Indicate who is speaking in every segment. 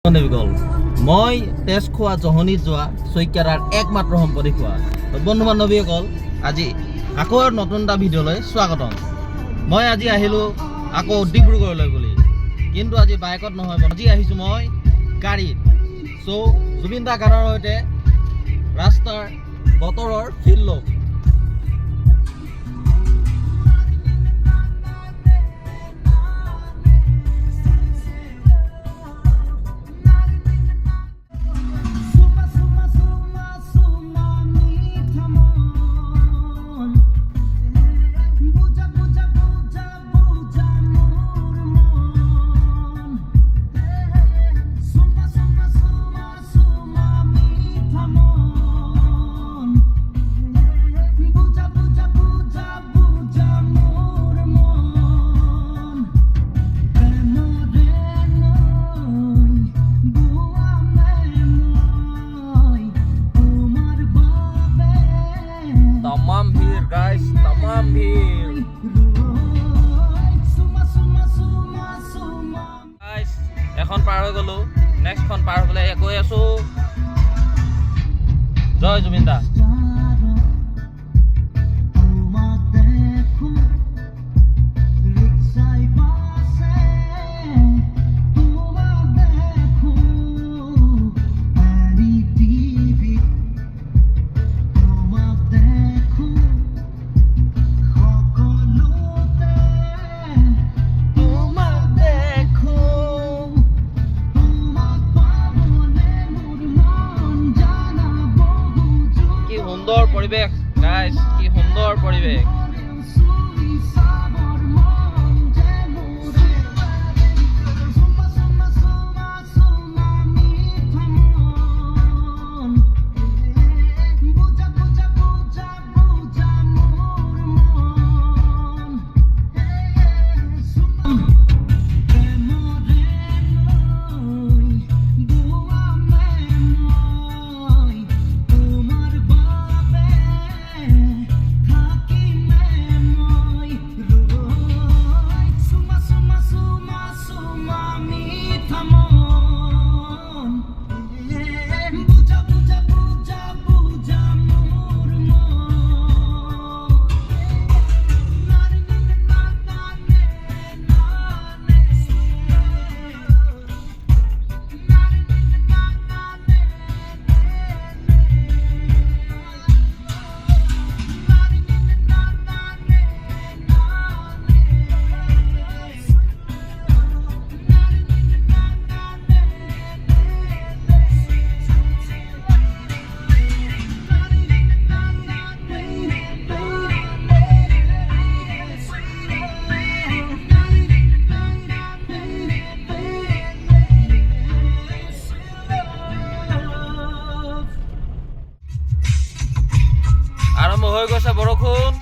Speaker 1: গ'ল মই তেজ খোৱা জহনিত যোৱা শইকীয়াৰ একমাত্ৰ সম্পত্তি খোৱা বন্ধু বান্ধৱীসকল আজি আকৌ নতুন এটা ভিডিঅ'লৈ স্বাগতম। মই আজি আহিলোঁ আকৌ ডিব্ৰুগড়লৈ বুলি, কিন্তু আজি বাইকত নহয়, আজি আহিছোঁ মই গাড়ীত। চ' জুবিন দা গানৰ সৈতে ৰাস্তাৰ বতৰৰ ফিল লওক। तमाम भीड़ गाइस, तमाम भीड़ गाइस। এখন পাৰ হৈ গলো, নেক্সটখন পাৰ হ'বলৈ গৈ আছো। জয় জুবিন দা। সুন্দর পরিবেশ গাইস, কি সুন্দর পরিবেশ। আৰম্ভ হৈ গৈছে বৰষুণ।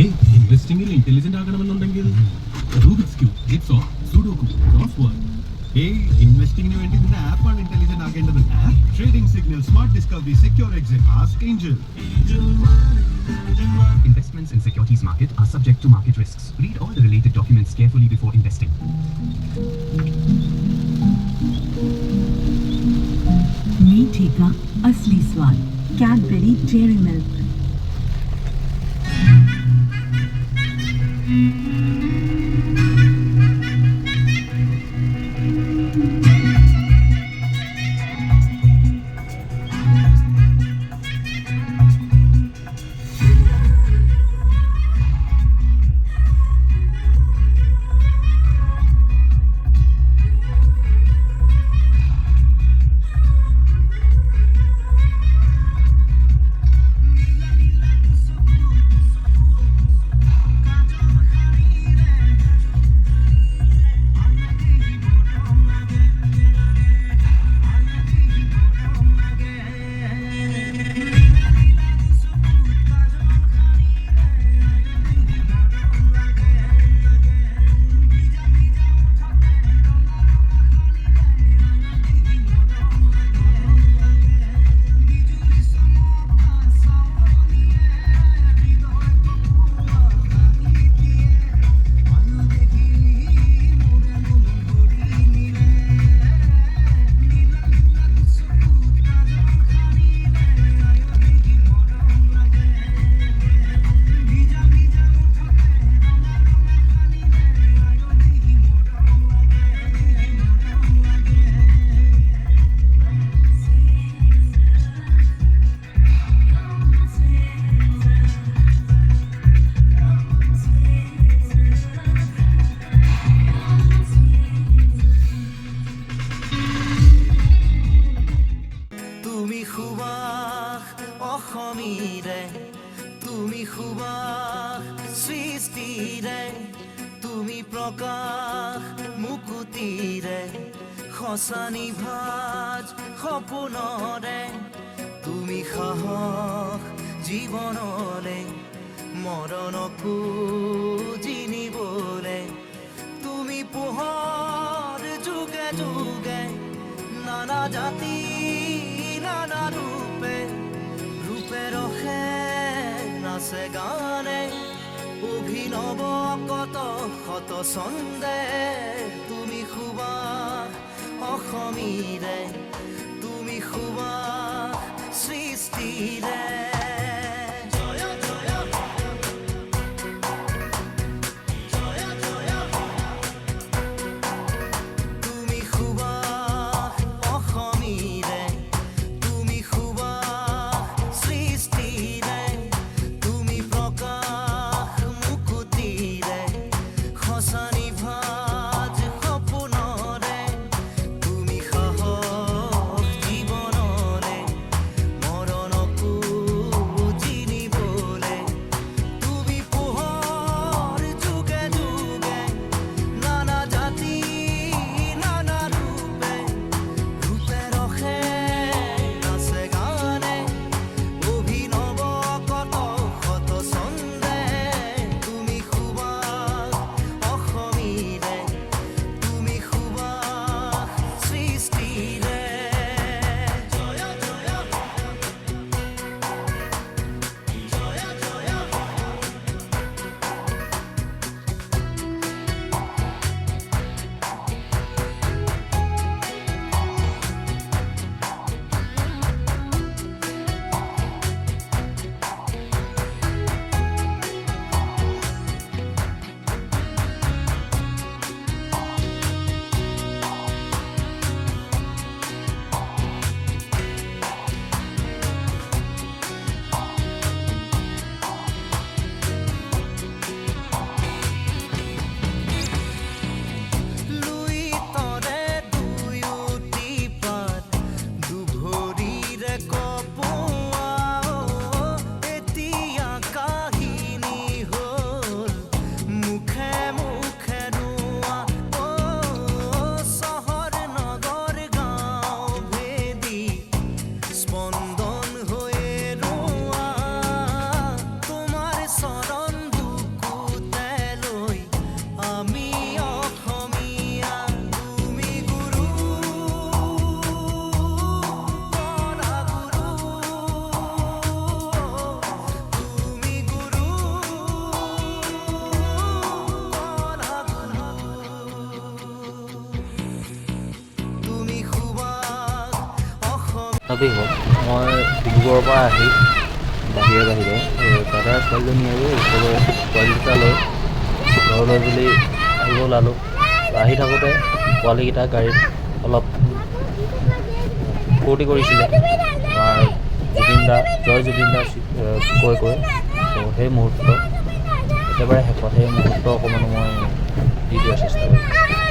Speaker 2: ഇൻവെസ്റ്റിംഗിൽ ഇന്റലിജന്റ് ആകണമെന്നുണ്ടെങ്കിൽ Rubik's cube, jigsaw, sudoku, crossword. ഇൻവെസ്റ്റിംഗിന് വേണ്ടി നിന്റെ ആപ്പാണ് ഇന്റലിജന്റ് ആകേണ്ടത്. Trading signal, smart discovery, secure exit, ask Angel.
Speaker 3: Investments in securities market are subject to market risks. Read all the related documents carefully before investing.
Speaker 4: मीठे का असली स्वाद, Cadbury dairy milk.
Speaker 5: অসমীৰে তুমি সুবাস সৃষ্টিৰে তুমি প্ৰকাশ মুকুতিৰে খসানি ভাজ সপোনৰে তুমি সাহস জীৱনৰে মৰণকো জিনিবৰে তুমি পোহৰ যুগে যুগে নানা জাতি নানা ৰূপে ৰূপে ৰখে নাচে গানে অভিনৱ কত শত ছন্দে তুমি সুবাস অসমীৰে তুমি সুবাস সৃষ্টিৰে
Speaker 6: নবী হ'ল মই ডিব্ৰুগড়ৰ পৰা আহি বাহিৰে দাদাৰ ছোৱালীজনী আৰু ওচৰৰে পোৱালি দুটা লৈ ঘৰলৈ বুলি আহিব ওলালোঁ আহি থাকোঁতে পোৱালিকেইটা গাড়ীত অলপ ফূৰ্তি কৰিছিলে আমাৰ জুবিন দা জয় জুবিন দা কৈ ত' সেই মুহূৰ্ত একেবাৰে শেষত সেই মুহূৰ্ত অকণমান মই দি দিয়াৰ চেষ্টা কৰিছোঁ